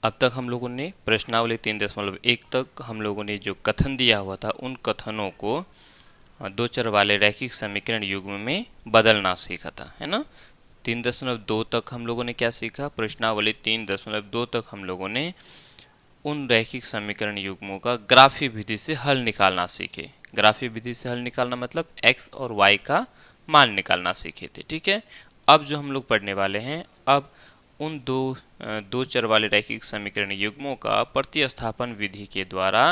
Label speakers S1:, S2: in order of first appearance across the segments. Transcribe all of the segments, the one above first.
S1: अब तक हम लोगों ने प्रश्नावली 3.1 तक हम लोगों ने जो कथन दिया हुआ था उन कथनों को दो चर वाले रैखिक समीकरण युग्म में बदलना सीखा था, है ना। 3.2 तक हम लोगों ने क्या सीखा? प्रश्नावली 3.2 तक हम लोगों ने उन रैखिक समीकरण युग्मों का ग्राफी विधि से हल निकालना सीखे। ग्राफी विधि से हल निकालना मतलब x और y का मान निकालना सीखे थे, ठीक है। अब जो हम लोग पढ़ने वाले हैं, अब उन दो चर वाले रैखिक समीकरण युग्मों का प्रतिस्थापन विधि के द्वारा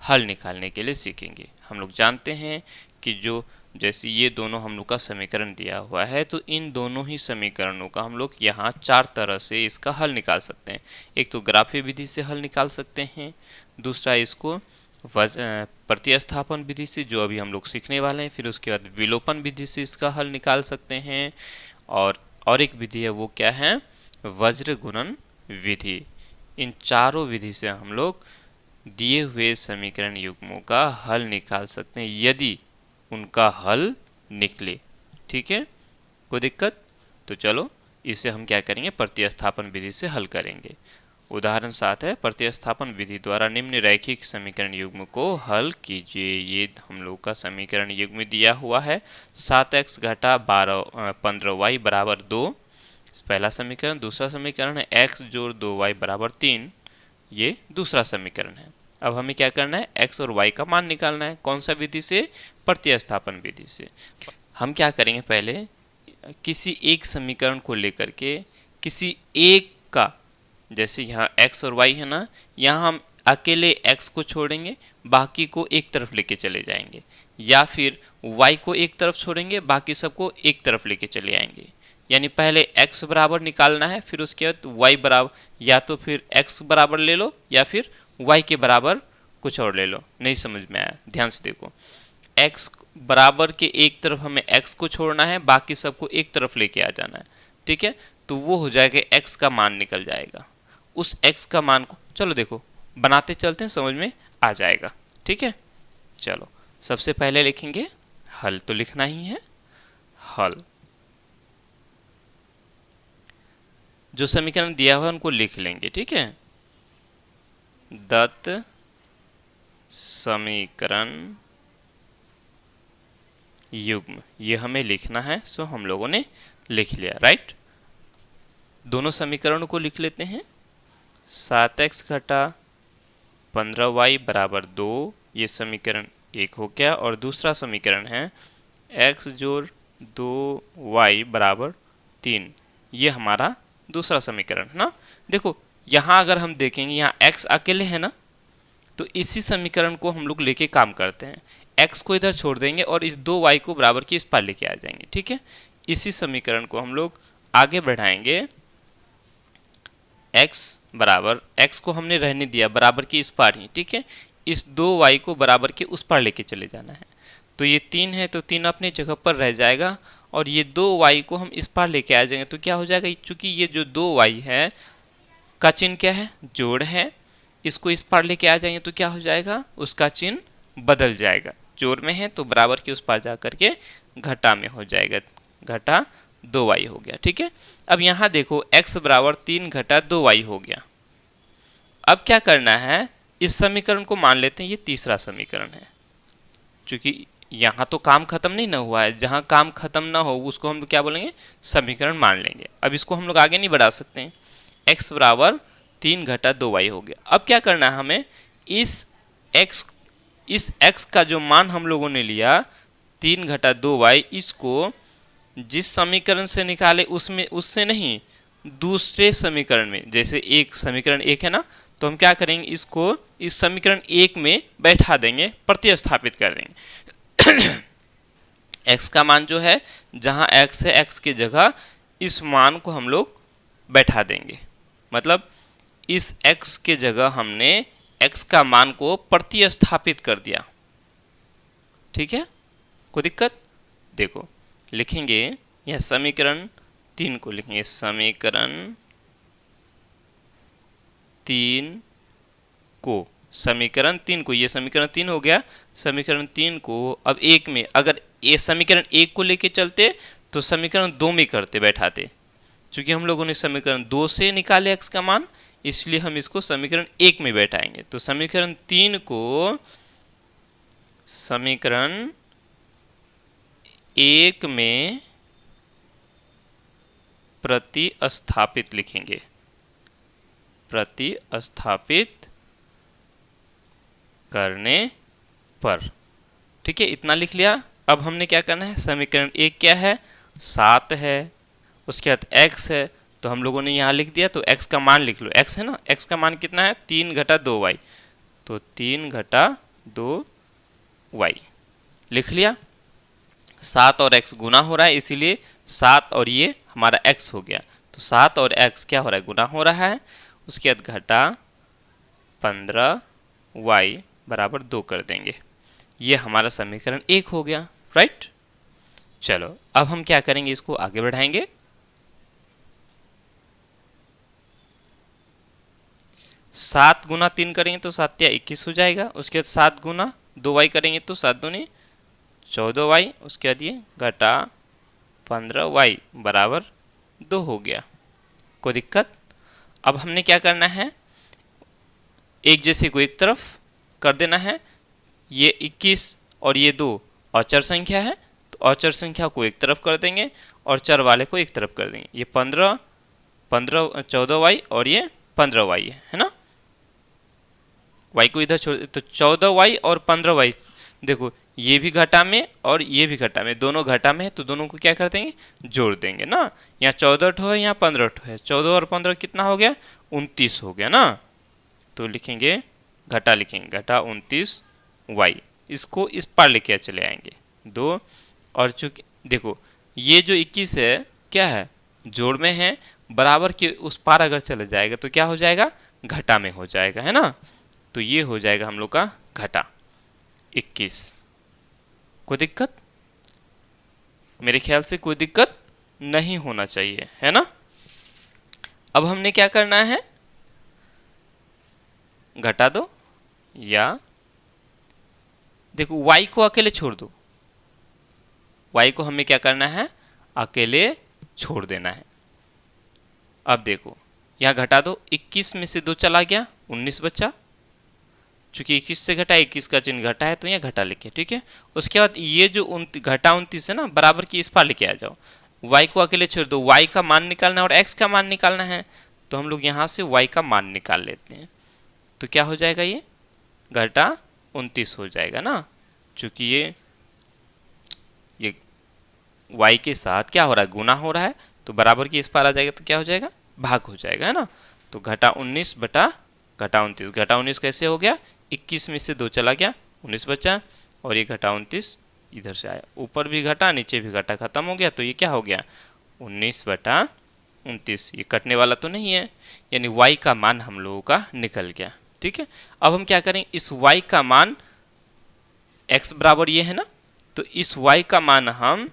S1: हल निकालने के लिए सीखेंगे। हम लोग जानते हैं कि जो जैसे ये दोनों हम लोग का समीकरण दिया हुआ है, तो इन दोनों ही समीकरणों का हम लोग यहाँ 4 तरह से इसका हल निकाल सकते हैं। एक तो ग्राफी विधि से हल निकाल सकते हैं, दूसरा इसको प्रतिस्थापन विधि से जो अभी हम लोग सीखने वाले हैं, फिर उसके बाद विलोपन विधि से इसका हल निकाल सकते हैं, और एक विधि है वो क्या है? वज्र गुणन विधि। इन चारों विधि से हम लोग दिए हुए समीकरण युग्मों का हल निकाल सकते हैं यदि उनका हल निकले, ठीक है। कोई दिक्कत? तो चलो इसे हम क्या करेंगे? प्रतिस्थापन विधि से हल करेंगे। उदाहरण 7 है, प्रतिस्थापन विधि द्वारा निम्न रैखिक समीकरण युग्म को हल कीजिए। ये हम लोग का समीकरण युग्म दिया हुआ है, 7x घटा 15y बराबर 2, पहला समीकरण। दूसरा समीकरण है x जोड़ 2y बराबर 3, ये दूसरा समीकरण है। अब हमें क्या करना है? x और y का मान निकालना है। कौन सा विधि से? प्रतिस्थापन विधि से। हम क्या करेंगे? पहले किसी एक समीकरण को लेकर के किसी एक का, जैसे यहाँ x और y है ना, यहाँ हम अकेले x को छोड़ेंगे, बाकी को एक तरफ लेके चले जाएंगे, या फिर y को एक तरफ छोड़ेंगे, बाकी सबको एक तरफ लेके चले आएंगे। यानी पहले x बराबर निकालना है, फिर उसके बाद y बराबर, या तो फिर x बराबर ले लो या फिर y के बराबर कुछ और ले लो। नहीं समझ में आया? ध्यान से देखो, x बराबर के एक तरफ हमें x को छोड़ना है, बाकी सबको एक तरफ लेके आ जाना है, ठीक है। तो वो हो जाएगा, x का मान निकल जाएगा। उस x का मान को चलो देखो बनाते चलते हैं, समझ में आ जाएगा, ठीक है। चलो सबसे पहले लिखेंगे हल, तो लिखना ही है हल। जो समीकरण दिया हुआ है उनको लिख लेंगे, ठीक है। दत्त समीकरण युग्म, ये हमें लिखना है, सो हम लोगों ने लिख लिया, राइट। दोनों समीकरणों को लिख लेते हैं। 7x घटा 15y बराबर 2, ये समीकरण एक हो गया, और दूसरा समीकरण है x जोड़ 2y बराबर 3, ये हमारा दूसरा समीकरण है ना। देखो यहाँ अगर हम देखेंगे, यहाँ x अकेले है ना, तो इसी समीकरण को हम लोग लेके काम करते हैं। x को इधर छोड़ देंगे और इस 2y को बराबर की इस पार लेके आ जाएंगे, ठीक है। इसी समीकरण को हम लोग आगे बढ़ाएंगे। x बराबर, x को हमने रहने दिया बराबर की इस पार ही, ठीक है। इस 2y को बराबर के उस पार लेके चले जाना है। तो ये 3 है, तो 3 अपनी जगह पर रह जाएगा, और ये 2y को हम इस पार लेके आ जाएंगे, तो क्या हो जाएगा? चूंकि ये जो 2y है का चिन्ह क्या है? जोड़ है। इसको इस पार लेके आ जाएंगे तो क्या हो जाएगा? उसका चिन्ह बदल जाएगा। जोड़ में है तो बराबर के उस पार जा करके घटा में हो जाएगा, घटा 2y हो गया, ठीक है। अब यहाँ देखो x बराबर 3 घटा 2y हो गया। अब क्या करना है? इस समीकरण को मान लेते हैं ये तीसरा समीकरण है, क्योंकि यहाँ तो काम खत्म नहीं ना हुआ है। जहाँ काम खत्म ना हो उसको हम लोग क्या बोलेंगे? समीकरण मान लेंगे। अब इसको हम लोग आगे नहीं बढ़ा सकते हैं। x बराबर 3 घटा 2y हो गया। अब क्या करना है हमें? इस x का जो मान हम लोगों ने लिया 3 घटा 2y, इसको जिस समीकरण से निकाले उसमें, उससे नहीं, दूसरे समीकरण में, जैसे एक समीकरण एक है ना, तो हम क्या करेंगे? इसको इस समीकरण एक में बैठा देंगे, प्रतिस्थापित कर देंगे। x का मान जो है, जहाँ x है x की जगह इस मान को हम लोग बैठा देंगे। मतलब इस x के जगह हमने x का मान को प्रतिस्थापित कर दिया, ठीक है। कोई दिक्कत? देखो लिखेंगे यह समीकरण 3 को लिखेंगे, समीकरण 3 को, समीकरण 3 को, ये समीकरण 3 हो गया। समीकरण 3 को अब एक में, अगर ये समीकरण 1 को लेके चलते तो समीकरण 2 में करते, बैठाते। चूंकि हम लोगों ने समीकरण 2 से निकाले x का मान, इसलिए हम इसको समीकरण 1 में बैठाएंगे। तो समीकरण 3 को समीकरण 1 में प्रतिस्थापित लिखेंगे, प्रतिस्थापित करने पर। ठीक है, इतना लिख लिया। अब हमने क्या करना है, समीकरण 1 क्या है, 7 है, उसके बाद x है, तो हम लोगों ने यहाँ लिख दिया। तो x का मान लिख लो, x है ना, x का मान कितना है, 3 घटा 2y, तो 3 घटा 2y लिख लिया। 7 और x गुना हो रहा है, इसीलिए 7 और ये हमारा x हो गया। तो 7 और x क्या हो रहा है, गुना हो रहा है। उसके बाद घटा 15y बराबर 2 कर देंगे। ये हमारा समीकरण 1 हो गया, राइट। चलो अब हम क्या करेंगे, इसको आगे बढ़ाएंगे। 7 गुना 3 करेंगे तो 7 या 21 हो जाएगा। उसके बाद 7 गुना 2y करेंगे तो 7 दूनी 14y। उसके बाद ये घटा 15y बराबर 2 हो गया। कोई दिक्कत? अब हमने क्या करना है, एक जैसे को एक तरफ कर देना है। ये 21 और ये 2 अचर संख्या है, तो अचर संख्या को एक तरफ कर देंगे और चर वाले को एक तरफ कर देंगे। ये 14y और ये 15y है ना। y को इधर छोड़, तो 14y और 15y, देखो ये भी घटा में और ये भी घटा में, दोनों घटा में है, तो दोनों को क्या कर देंगे, जोड़ देंगे ना। यहाँ 14 ठो है, यहाँ 15 ठो है, 14 और 15 कितना हो गया, 29 हो गया ना। तो लिखेंगे घटा, लिखेंगे घटा 29y, इसको इस पार लेके चले आएंगे 2। और चूंकि देखो ये जो 21 है क्या है, जोड़ में है, बराबर के उस पार अगर चले जाएगा तो क्या हो जाएगा, घटा में हो जाएगा, है ना। तो ये हो जाएगा हम लोग का घटा 21। कोई दिक्कत? मेरे ख्याल से कोई दिक्कत नहीं होना चाहिए, है ना। अब हमने क्या करना है, घटा दो, या देखो y को अकेले छोड़ दो, y को हमें क्या करना है, अकेले छोड़ देना है। अब देखो यहाँ घटा दो, 21 में से 2 चला गया, 19 बचा। चूंकि 21 से घटा, 21 का चिन्ह घटा है तो यहाँ घटा लिखे, ठीक है। उसके बाद ये जो घटा 29 है ना, बराबर की इस पार लेके आ जाओ। y को अकेले छोड़ दो, y का मान निकालना है और x का मान निकालना है, तो हम लोग यहाँ से y का मान निकाल लेते हैं। तो क्या हो जाएगा, ये घटा 29 हो जाएगा ना। चूंकि ये y के साथ क्या हो रहा है, गुना हो रहा है, तो बराबर की इस पार आ जाएगा तो क्या हो जाएगा, भाग हो जाएगा, है ना। तो घटा 19 बटा घटा 29, घटा 19 कैसे हो गया, 21 में से 2 चला गया, 19 बचा, और ये घटा 29 इधर से आया, ऊपर भी घटा नीचे भी घटा, खत्म हो गया। तो ये क्या हो गया, 19 बटा 29। ये कटने वाला तो नहीं है, यानी y का मान हम लोगों का निकल गया, ठीक है। अब हम क्या करें, इस y का मान x बराबर ये है ना, तो इस y का मान हम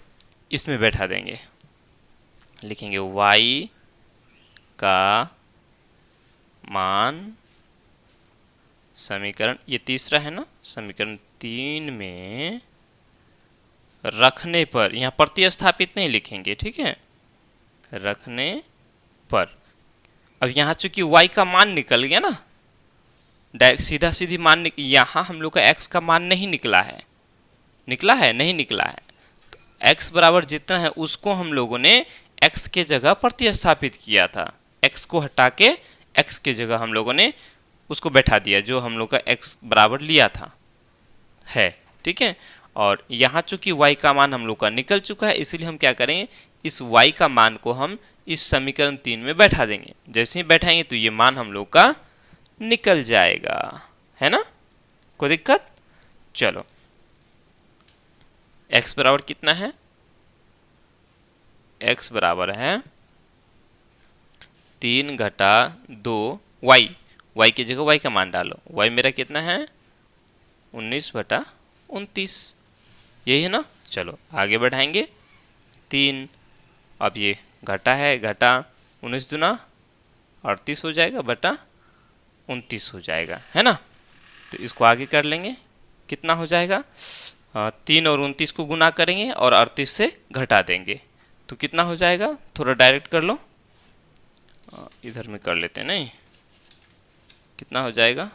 S1: इसमें बैठा देंगे। लिखेंगे y का मान, समीकरण ये तीसरा है ना, समीकरण 3 में रखने पर, यहाँ प्रतिस्थापित नहीं लिखेंगे, ठीक है, रखने पर। अब यहाँ चूंकि y का मान निकल गया ना, डायरेक्ट सीधा सीधी मान, यहाँ हम लोग का x का मान नहीं निकला है, निकला है नहीं निकला है। तो x बराबर जितना है उसको हम लोगों ने x के जगह प्रतिस्थापित किया था, x को हटा के x के जगह हम लोगों ने उसको बैठा दिया, जो हम लोग का x बराबर लिया था, है, ठीक है। और यहाँ चूंकि y का मान हम लोग का निकल चुका है, इसलिए हम क्या करेंगे, इस y का मान को हम इस समीकरण 3 में बैठा देंगे। जैसे ही बैठाएंगे तो ये मान हम लोग का निकल जाएगा, है ना। कोई दिक्कत? चलो x बराबर कितना है, x बराबर है 3 घटा 2y, y की जगह y का मान डालो, y मेरा कितना है 19 बटा 29, यही है ना। चलो आगे बढ़ाएंगे 3, अब ये घटा है, घटा 19 दूना 38 हो जाएगा बटा 29 हो जाएगा, है ना। तो इसको आगे कर लेंगे, कितना हो जाएगा, 3 और 29 को गुना करेंगे और 38 से घटा देंगे, तो कितना हो जाएगा, थोड़ा डायरेक्ट कर लो, इधर में कर लेते हैं, नहीं कितना हो जाएगा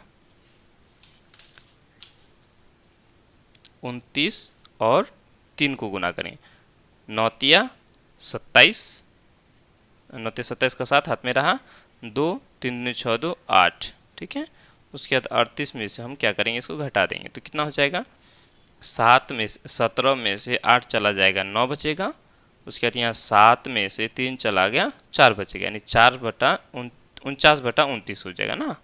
S1: 29 और 3 को गुना करें, 9 तिया 27, 9 तिया 27 का 7 हाथ में रहा, 2 3 दूनी 6 2 8, ठीक है। उसके बाद 38 में से हम क्या करेंगे, इसको घटा देंगे तो कितना हो जाएगा 17 में से 8 चला जाएगा 9 बचेगा। उसके बाद यहाँ 7 में से 3 चला गया 4 बचेगा, यानी 49/29 हो जाएगा ना।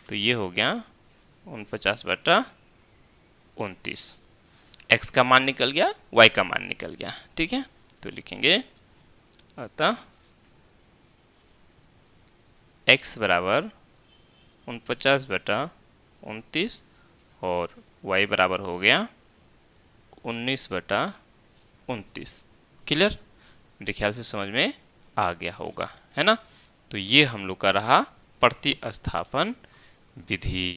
S1: तो ये हो गया 49/29। x का मान निकल गया, y का मान निकल गया, ठीक है। तो लिखेंगे अतः x बराबर 49/29 और y बराबर हो गया 19/29। क्लियर? मेरे ख्याल से समझ में आ गया होगा, है ना। तो ये हम लोग का रहा प्रतिस्थापन विधि।